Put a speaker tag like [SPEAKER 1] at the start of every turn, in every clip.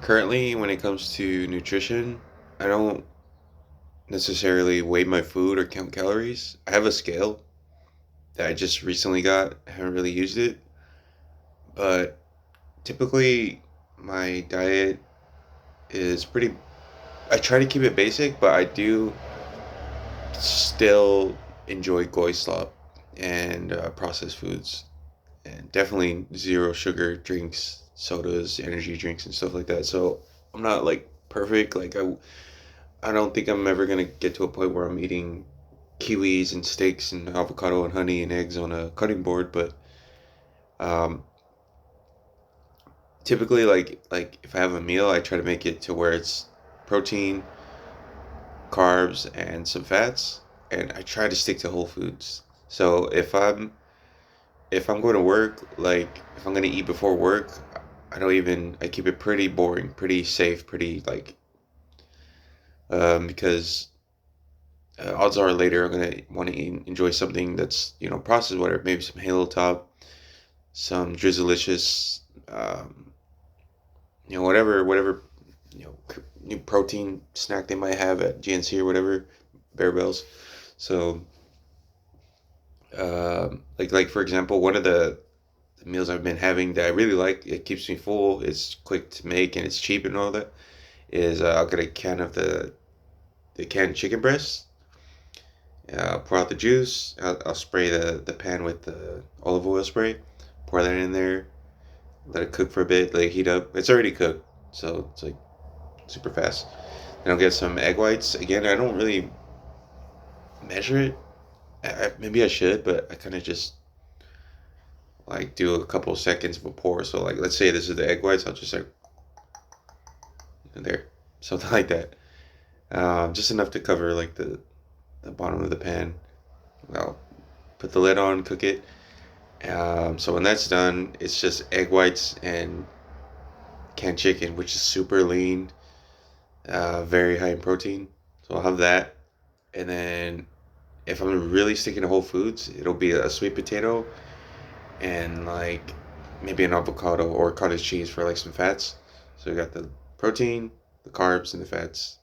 [SPEAKER 1] Currently, when it comes to nutrition, I don't necessarily weigh my food or count calories. I have a scale that I just recently got. I haven't really used it, but typically my diet is pretty. I try to keep it basic, but I do still enjoy Goyslop and processed foods, and definitely zero sugar drinks, sodas, energy drinks, and stuff like that. So I'm not like perfect. I don't think I'm ever gonna get to a point where I'm eating kiwis and steaks and avocado and honey and eggs on a cutting board, but um, typically, like if I have a meal, I try to make it to where it's protein, carbs, and some fats, and I try to stick to whole foods. So if I'm going to work, like if I'm gonna eat before work, I keep it pretty boring, pretty safe, pretty because odds are later I'm gonna want to enjoy something that's processed, whatever, maybe some Halo Top, some Drizzlicious, whatever new protein snack they might have at GNC or whatever, Bear Bells. So like for example, one of the meals I've been having that I really like, it keeps me full, it's quick to make and it's cheap and all that, is I'll get a can of the canned chicken breast. Pour out the juice. I'll spray the pan with the olive oil spray. Pour that in there. Let it cook for a bit. Let it heat up. It's already cooked, so it's like super fast. Then I'll get some egg whites. Again, I don't really measure it. Maybe I should, but I kind of just like do a couple of seconds of a pour. So like, let's say this is the egg whites. I'll just like in there, something like that. Just enough to cover like the bottom of the pan. I'll put the lid on, cook it. So when that's done, it's just egg whites and canned chicken, which is super lean, very high in protein. So I'll have that. And then if I'm really sticking to whole foods, it'll be a sweet potato and like maybe an avocado or cottage cheese for like some fats. So we got the protein, the carbs, and the fats.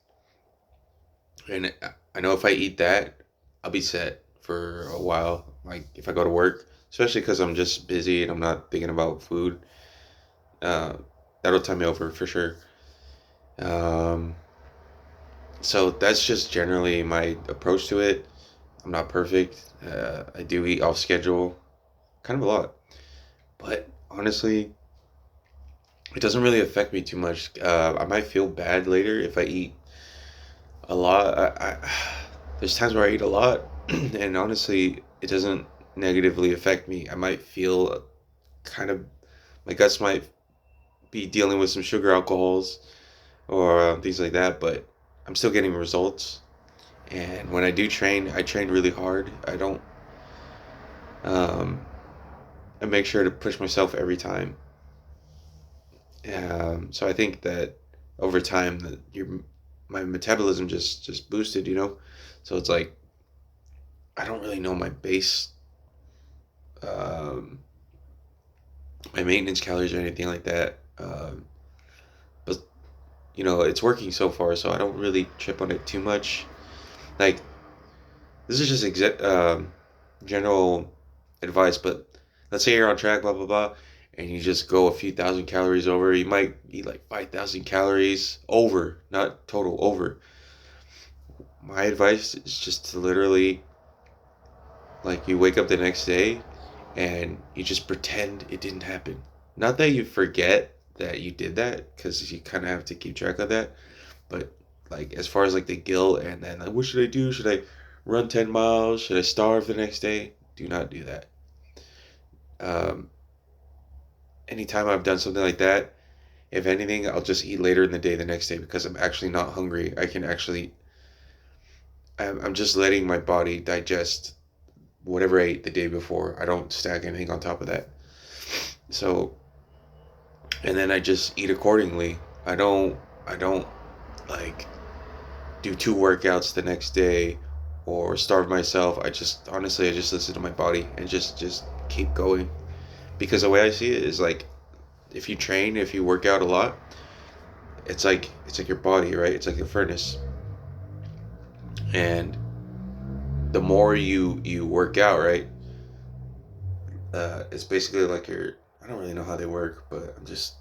[SPEAKER 1] And I know if I eat that, I'll be set for a while. Like if I go to work, especially because I'm just busy and I'm not thinking about food, uh, that'll tie me over for sure. Um, so that's just generally my approach to it. I'm not perfect. I do eat off schedule, kind of a lot, but honestly, it doesn't really affect me too much. I might feel bad later if I eat a lot. There's times where I eat a lot, and honestly, it doesn't negatively affect me. I might feel kind of my guts might be dealing with some sugar alcohols or things like that, but I'm still getting results. And when I do train, I train really hard. I don't. Um, I make sure to push myself every time. So I think that over time, that your my metabolism just boosted. So it's like I don't really know my base, um, my maintenance calories or anything like that. But it's working so far, so I don't really trip on it too much. Like this is just general advice, but let's say you're on track, blah blah blah, and you just go a few thousand calories over. You might eat like 5,000 calories over, not total over. My advice is just to literally, like, you wake up the next day and you just pretend it didn't happen. Not that you forget that you did that, because you kind of have to keep track of that. But like as far as like the guilt and then like what should I do? Should I run 10 miles? Should I starve the next day? Do not do that. Um, Anytime I've done something like that, if anything, I'll just eat later in the day the next day because I'm actually not hungry. I'm just letting my body digest whatever I ate the day before. I don't stack anything on top of that. So, and then I just eat accordingly. I don't like do two workouts the next day or starve myself. I just listen to my body and just keep going. Because the way I see it is like if you work out a lot, it's like your body, right? It's like a furnace, and the more you work out, right? It's basically like your, I don't really know how they work, but I'm just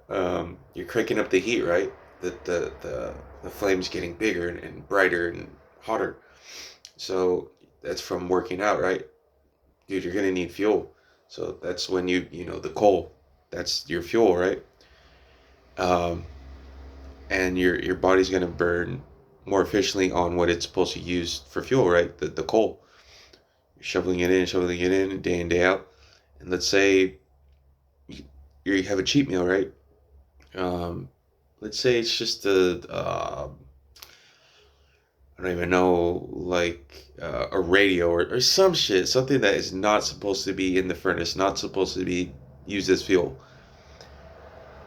[SPEAKER 1] you're cranking up the heat, right? The flames getting bigger and brighter and hotter. So that's from working out, right? Dude, you're gonna need fuel. So that's when the coal, that's your fuel, right? Um, and your body's gonna burn more efficiently on what it's supposed to use for fuel, right? The coal. You're shoveling it in, day in, day out. And let's say you, you have a cheat meal, right? Um, let's say it's just I don't even know, like a radio or some shit, something that is not supposed to be in the furnace, not supposed to be used as fuel.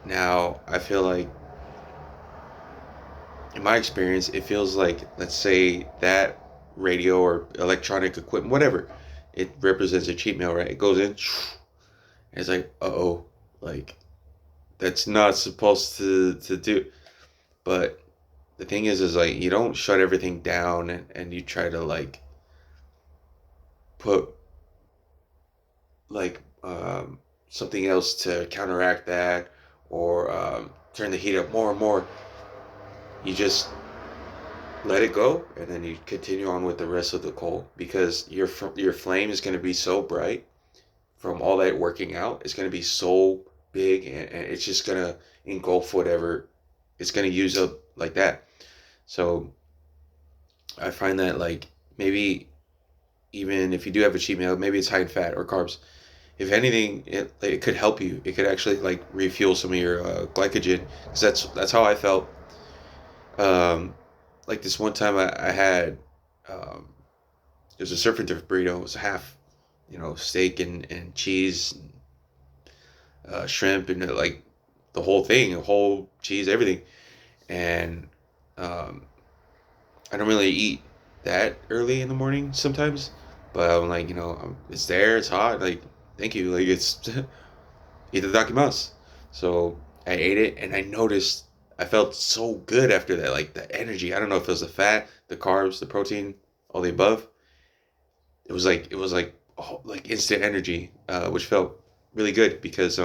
[SPEAKER 1] Now, I feel like, in my experience, it feels like, let's say that radio or electronic equipment, whatever, it represents a cheat meal, right? It goes in, and it's like, uh-oh, like that's not supposed to do. But the thing is like you don't shut everything down and you try to like put like something else to counteract that, or turn the heat up more and more. You just let it go, and then you continue on with the rest of the coal, because your flame is going to be so bright from all that working out. It's going to be so big, and it's just going to engulf whatever it's going to use up like that. So I find that, like, maybe even if you do have a cheat meal, maybe it's high in fat or carbs. If anything, it could help you. It could actually like refuel some of your glycogen, because that's how I felt. Um, like this one time I had um, it was a surf and turf burrito. It was a half, steak and cheese, and, shrimp, and like the whole thing, whole cheese, everything. And um, I don't really eat that early in the morning sometimes, but I'm like, it's there, it's hot, like, thank you, like, it's itadakimasu. So I ate it, and I noticed I felt so good after that, like the energy. I don't know if it was the fat, the carbs, the protein, all the above. It was like oh, like instant energy, which felt really good, because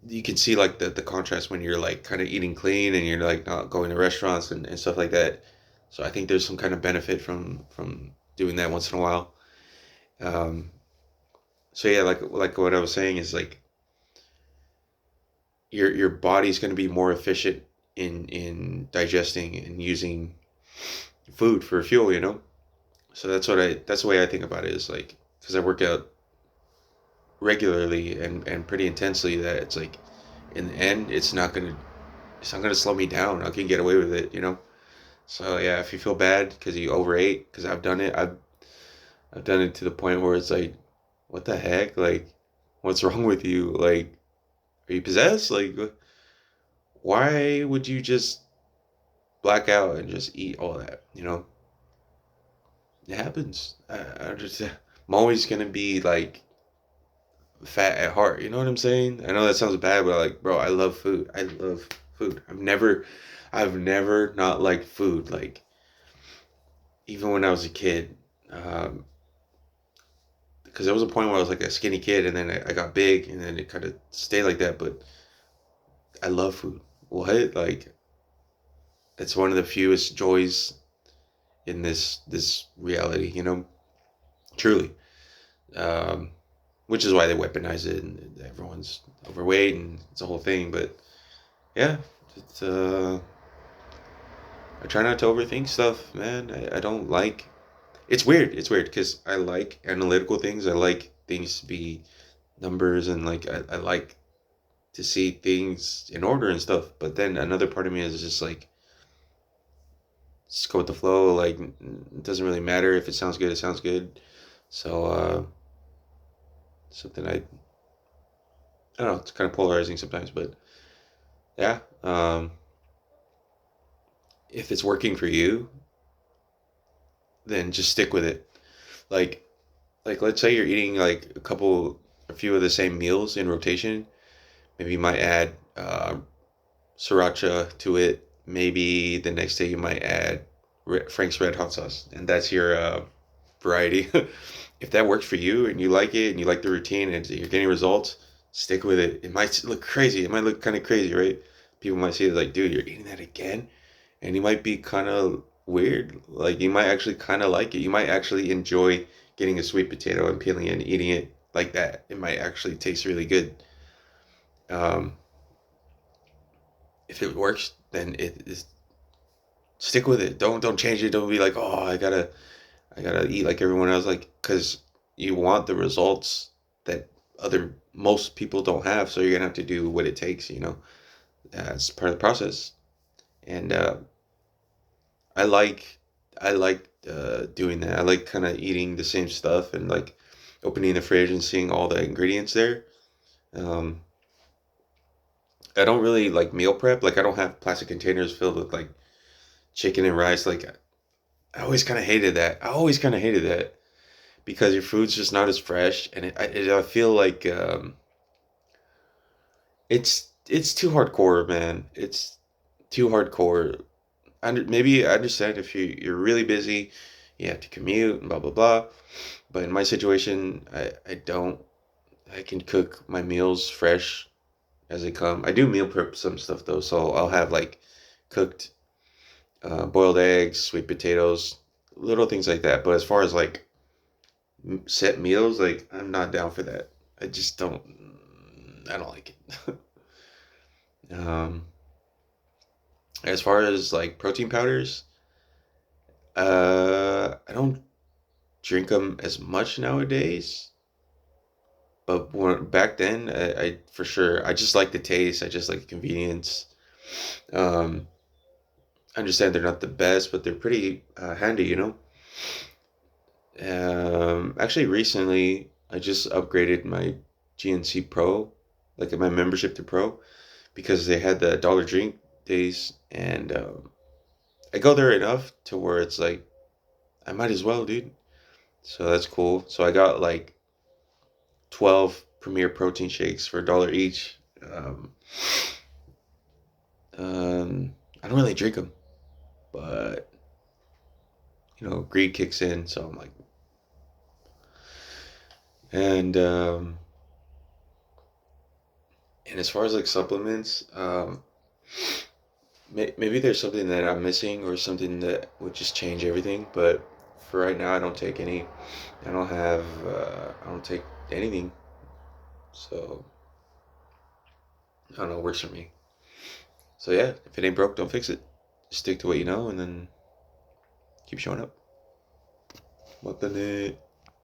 [SPEAKER 1] you can see like the contrast when you're like kind of eating clean and you're like not going to restaurants and stuff like that. So I think there's some kind of benefit from doing that once in a while. Um, so yeah, like what I was saying is like your body's going to be more efficient in digesting and using food for fuel. So that's the way I think about it, is like, because I work out regularly and pretty intensely, that it's like in the end it's not gonna slow me down. I can get away with it. So yeah, if you feel bad because you overate, because I've done it, I've done it to the point where it's like, what the heck? Like, what's wrong with you? Like, are you possessed? Like, why would you just black out and just eat all that? It happens. I'm always gonna be like fat at heart. You know what I'm saying? I know that sounds bad, but like, bro, I love food. I love food. I've never not liked food. Like, even when I was a kid, um, because there was a point where I was like a skinny kid, and then I got big, and then it kind of stayed like that. But I love food. What? Like, it's one of the fewest joys in this reality. Truly. Um, which is why they weaponize it, and everyone's overweight, and it's a whole thing. But yeah, it's I try not to overthink stuff, man. I don't like. It's weird. It's weird because I like analytical things. I like things to be numbers, and like I like to see things in order and stuff. But then another part of me is just like, just go with the flow. Like, it doesn't really matter if it sounds good. It sounds good. So something I don't know. It's kind of polarizing sometimes, but yeah. If it's working for you, then just stick with it. Like like let's say you're eating like a few of the same meals in rotation. Maybe you might add sriracha to it. Maybe the next day you might add Frank's Red Hot Sauce, and that's your variety. If that works for you and you like it and you like the routine and you're getting results, stick with it. It might look crazy. It might look kind of crazy, right? People might see it like, dude, you're eating that again? And you might be kind of weird. Like, you might actually kind of like it. You might actually enjoy getting a sweet potato and peeling it and eating it like that. It might actually taste really good. Um, if it works, then it is stick with it. Don't change it. Don't be like, oh, I gotta eat like everyone else, like, because you want the results that other most people don't have. So you're gonna have to do what it takes. It's part of the process. And I like I like doing that. I like kind of eating the same stuff and like opening the fridge and seeing all the ingredients there. Um, I don't really like meal prep. Like, I don't have plastic containers filled with like chicken and rice. Like, I always kind of hated that. I always kind of hated that because your food's just not as fresh, and I feel like it's too hardcore, man. It's too hardcore. Maybe I understand if you're really busy, you have to commute and blah blah blah. But in my situation, I don't. I can cook my meals fresh as they come. I do meal prep some stuff though, so I'll have like cooked boiled eggs, sweet potatoes, little things like that. But as far as like set meals, like, I'm not down for that. I just don't. I don't like it. um, as far as like protein powders, I don't drink them as much nowadays. But back then, I for sure, I just like the taste. I just like the convenience. Um, I understand they're not the best, but they're pretty handy. Actually, recently I just upgraded my GNC Pro, like my membership to Pro, because they had the dollar drink days, and I go there enough to where it's like I might as well, dude. So that's cool. So I got like 12 Premier Protein shakes for $1 each. Um, I don't really drink them, but greed kicks in, so I'm like, and and as far as like supplements, maybe there's something that I'm missing or something that would just change everything. But for right now, I don't take any. I don't take anything. So I don't know. It works for me. So yeah, if it ain't broke, don't fix it. Stick to what you know, and then keep showing up. What the